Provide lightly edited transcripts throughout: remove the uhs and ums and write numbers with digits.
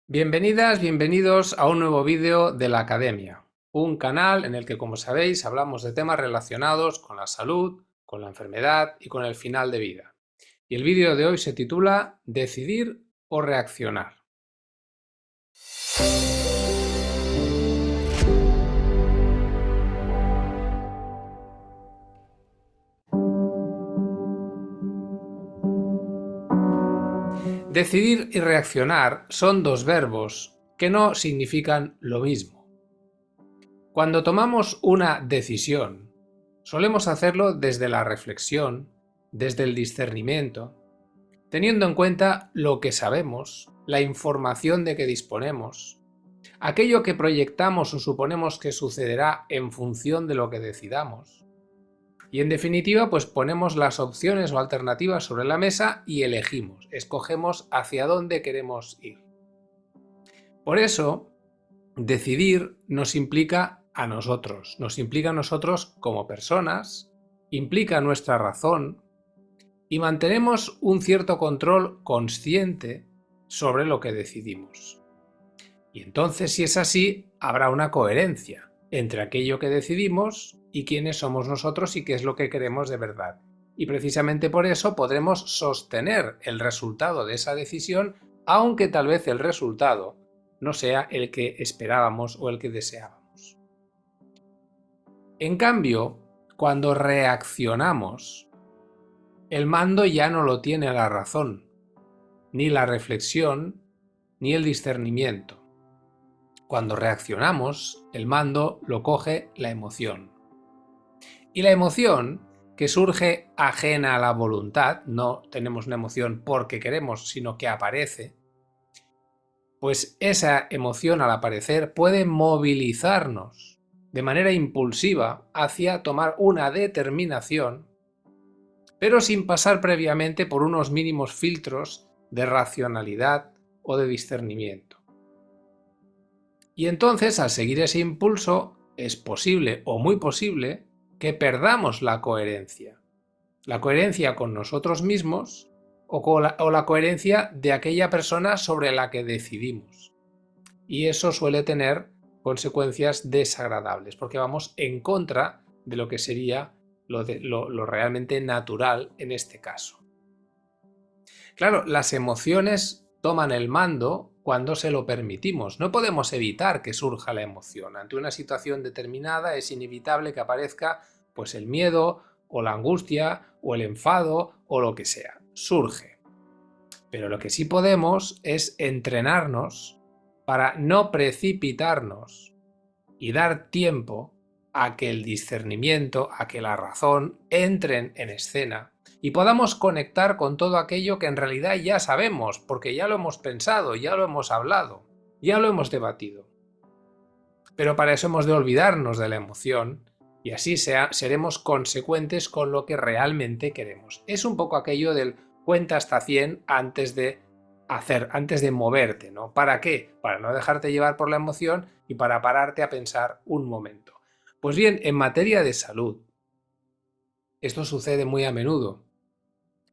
Bienvenidas, bienvenidos a un nuevo vídeo de la Academia, un canal en el que, como sabéis, hablamos de temas relacionados con la salud, con la enfermedad y con el final de vida. Y el vídeo de hoy se titula ¿Decidir o reaccionar? Decidir y reaccionar son dos verbos que no significan lo mismo. Cuando tomamos una decisión, solemos hacerlo desde la reflexión, desde el discernimiento, teniendo en cuenta lo que sabemos, la información de que disponemos, aquello que proyectamos o suponemos que sucederá en función de lo que decidamos. Y en definitiva, pues ponemos las opciones o alternativas sobre la mesa y elegimos, escogemos hacia dónde queremos ir. Por eso, decidir nos implica a nosotros como personas, implica nuestra razón y mantenemos un cierto control consciente sobre lo que decidimos. Y entonces, si es así, habrá una coherencia entre aquello que decidimos y quiénes somos nosotros y qué es lo que queremos de verdad. Y precisamente por eso podremos sostener el resultado de esa decisión, aunque tal vez el resultado no sea el que esperábamos o el que deseábamos. En cambio, cuando reaccionamos, el mando ya no lo tiene la razón, ni la reflexión, ni el discernimiento. Cuando reaccionamos, el mando lo coge la emoción. Y la emoción, que surge ajena a la voluntad, no tenemos una emoción porque queremos, sino que aparece, pues esa emoción al aparecer puede movilizarnos de manera impulsiva hacia tomar una determinación, pero sin pasar previamente por unos mínimos filtros de racionalidad o de discernimiento. Y entonces, al seguir ese impulso, es posible o muy posible que perdamos la coherencia con nosotros mismos o la coherencia de aquella persona sobre la que decidimos. Y eso suele tener consecuencias desagradables, porque vamos en contra de lo que sería lo realmente natural en este caso. Claro, las emociones toman el mando cuando se lo permitimos. No podemos evitar que surja la emoción. Ante una situación determinada es inevitable que aparezca pues el miedo o la angustia o el enfado o lo que sea. Surge. Pero lo que sí podemos es entrenarnos para no precipitarnos y dar tiempo a que el discernimiento, a que la razón entren en escena y podamos conectar con todo aquello que en realidad ya sabemos, porque ya lo hemos pensado, ya lo hemos hablado, ya lo hemos debatido. Pero para eso hemos de olvidarnos de la emoción y así seremos consecuentes con lo que realmente queremos. Es un poco aquello del cuenta hasta 100 antes de moverte, ¿no? ¿Para qué? Para no dejarte llevar por la emoción y para pararte a pensar un momento. Pues bien, en materia de salud, esto sucede muy a menudo.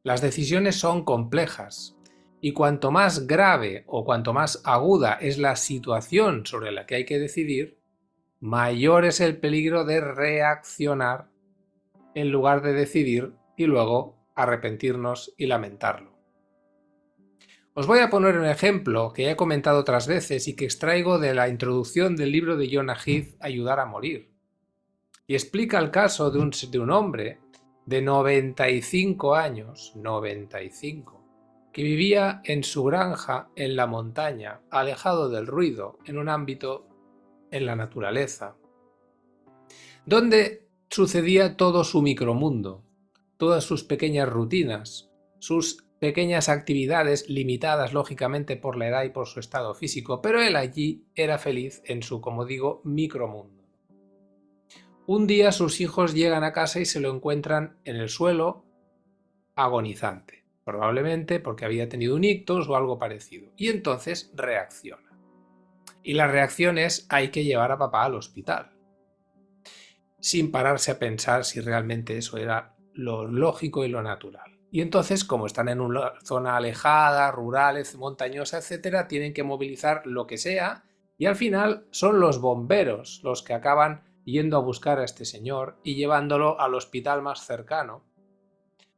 Las decisiones son complejas y cuanto más grave o cuanto más aguda es la situación sobre la que hay que decidir, mayor es el peligro de reaccionar en lugar de decidir y luego arrepentirnos y lamentarlo. Os voy a poner un ejemplo que ya he comentado otras veces y que extraigo de la introducción del libro de Jonah Heath, Ayudar a morir. Y explica el caso de un hombre de 95 años, 95, que vivía en su granja en la montaña, alejado del ruido, en un ámbito en la naturaleza, donde sucedía todo su micromundo, todas sus pequeñas rutinas, sus pequeñas actividades limitadas lógicamente por la edad y por su estado físico, pero él allí era feliz en su, como digo, micromundo. Un día sus hijos llegan a casa y se lo encuentran en el suelo agonizante, probablemente porque había tenido un ictus o algo parecido, y entonces reacciona. Y la reacción es: hay que llevar a papá al hospital, sin pararse a pensar si realmente eso era lo lógico y lo natural. Y entonces, como están en una zona alejada, rural, montañosa, etcétera, tienen que movilizar lo que sea y al final son los bomberos los que acaban yendo a buscar a este señor y llevándolo al hospital más cercano,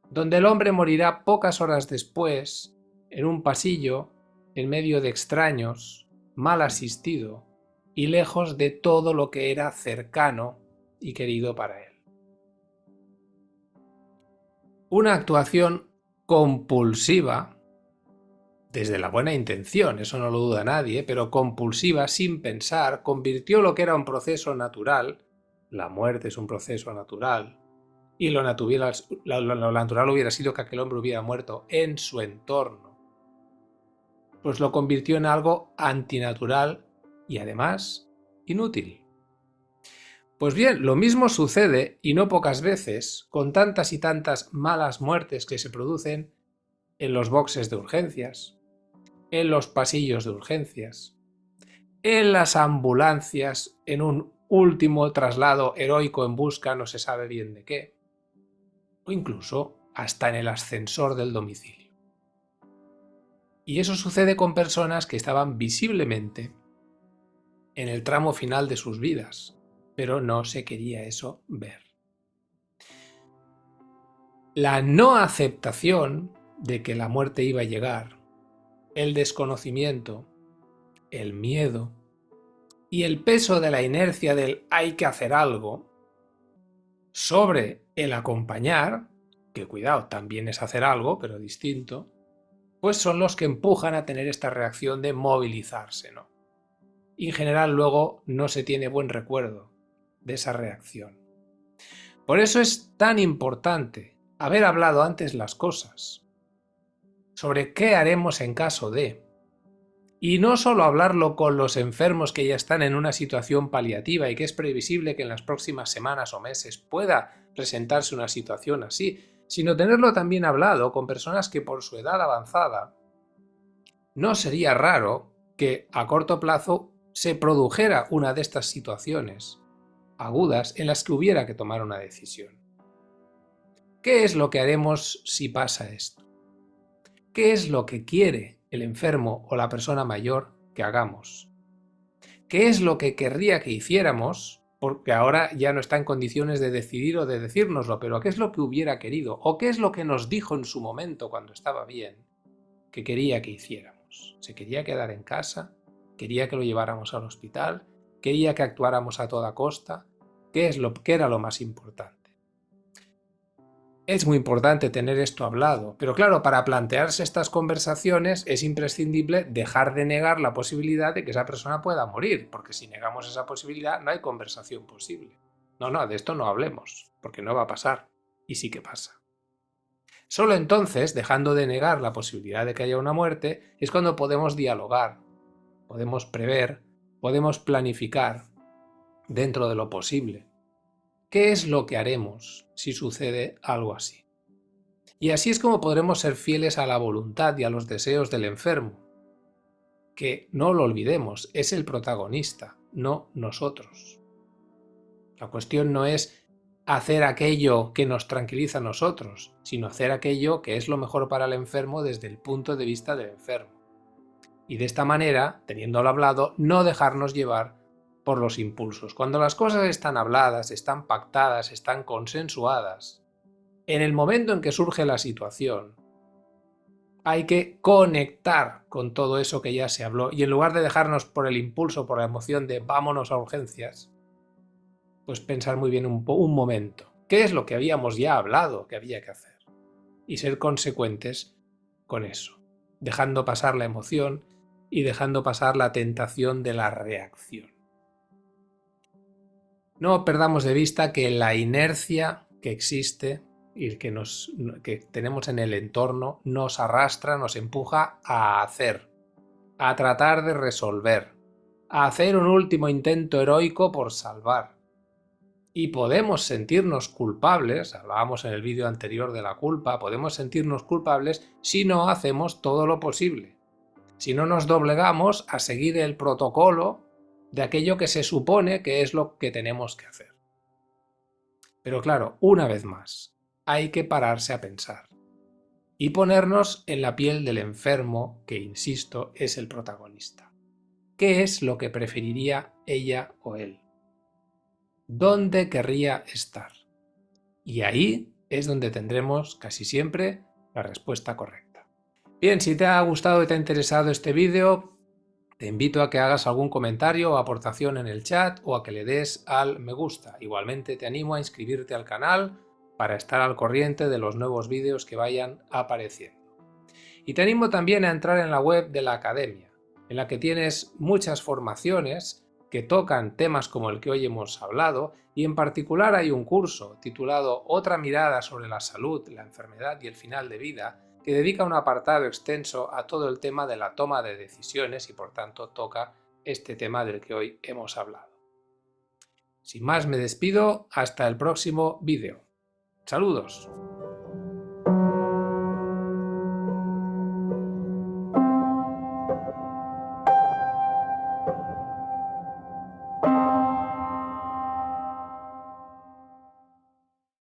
donde el hombre morirá pocas horas después en un pasillo en medio de extraños, mal asistido y lejos de todo lo que era cercano y querido para él. Una actuación compulsiva, desde la buena intención, eso no lo duda nadie, pero compulsiva, sin pensar, convirtió lo que era un proceso natural, la muerte es un proceso natural, y lo natural hubiera sido que aquel hombre hubiera muerto en su entorno, pues lo convirtió en algo antinatural y además inútil. Pues bien, lo mismo sucede, y no pocas veces, con tantas y tantas malas muertes que se producen en los boxes de urgencias, en los pasillos de urgencias, en las ambulancias, en un último traslado heroico en busca no se sabe bien de qué, o incluso hasta en el ascensor del domicilio. Y eso sucede con personas que estaban visiblemente en el tramo final de sus vidas, pero no se quería eso ver. La no aceptación de que la muerte iba a llegar, el desconocimiento, el miedo y el peso de la inercia del hay que hacer algo sobre el acompañar, que cuidado, también es hacer algo, pero distinto, pues son los que empujan a tener esta reacción de movilizarse, ¿no? Y en general luego no se tiene buen recuerdo de esa reacción. Por eso es tan importante haber hablado antes las cosas, sobre qué haremos en caso de, y no solo hablarlo con los enfermos que ya están en una situación paliativa y que es previsible que en las próximas semanas o meses pueda presentarse una situación así, sino tenerlo también hablado con personas que por su edad avanzada no sería raro que a corto plazo se produjera una de estas situaciones agudas en las que hubiera que tomar una decisión. ¿Qué es lo que haremos si pasa esto? ¿Qué es lo que quiere el enfermo o la persona mayor que hagamos? ¿Qué es lo que querría que hiciéramos? Porque ahora ya no está en condiciones de decidir o de decírnoslo, pero ¿qué es lo que hubiera querido? ¿O qué es lo que nos dijo en su momento cuando estaba bien que quería que hiciéramos? ¿Se quería quedar en casa? ¿Quería que lo lleváramos al hospital? ¿Quería que actuáramos a toda costa? ¿Qué era lo más importante? Es muy importante tener esto hablado, pero claro, para plantearse estas conversaciones es imprescindible dejar de negar la posibilidad de que esa persona pueda morir, porque si negamos esa posibilidad no hay conversación posible. No, de esto no hablemos, porque no va a pasar, y sí que pasa. Solo entonces, dejando de negar la posibilidad de que haya una muerte, es cuando podemos dialogar, podemos prever, podemos planificar dentro de lo posible. ¿Qué es lo que haremos si sucede algo así? Y así es como podremos ser fieles a la voluntad y a los deseos del enfermo, que no lo olvidemos, es el protagonista, no nosotros. La cuestión no es hacer aquello que nos tranquiliza a nosotros, sino hacer aquello que es lo mejor para el enfermo desde el punto de vista del enfermo. Y de esta manera, teniéndolo hablado, no dejarnos llevar por los impulsos. Cuando las cosas están habladas, están pactadas, están consensuadas, en el momento en que surge la situación, hay que conectar con todo eso que ya se habló y en lugar de dejarnos por el impulso, por la emoción de vámonos a urgencias, pues pensar muy bien un momento, ¿qué es lo que habíamos ya hablado que había que hacer? Y ser consecuentes con eso, dejando pasar la emoción y dejando pasar la tentación de la reacción. No perdamos de vista que la inercia que existe y que tenemos en el entorno nos arrastra, nos empuja a hacer, a tratar de resolver, a hacer un último intento heroico por salvar. Y podemos sentirnos culpables, hablábamos en el vídeo anterior de la culpa, podemos sentirnos culpables si no hacemos todo lo posible, si no nos doblegamos a seguir el protocolo de aquello que se supone que es lo que tenemos que hacer. Pero claro, una vez más, hay que pararse a pensar. y ponernos en la piel del enfermo, que insisto, es el protagonista. ¿Qué es lo que preferiría ella o él? ¿Dónde querría estar? Y ahí es donde tendremos casi siempre la respuesta correcta. Bien, si te ha gustado y te ha interesado este vídeo, te invito a que hagas algún comentario o aportación en el chat o a que le des al me gusta. Igualmente te animo a inscribirte al canal para estar al corriente de los nuevos vídeos que vayan apareciendo. Y te animo también a entrar en la web de la Academia, en la que tienes muchas formaciones que tocan temas como el que hoy hemos hablado, y en particular hay un curso titulado Otra mirada sobre la salud, la enfermedad y el final de vida, que dedica un apartado extenso a todo el tema de la toma de decisiones y por tanto toca este tema del que hoy hemos hablado. Sin más me despido, hasta el próximo vídeo. Saludos.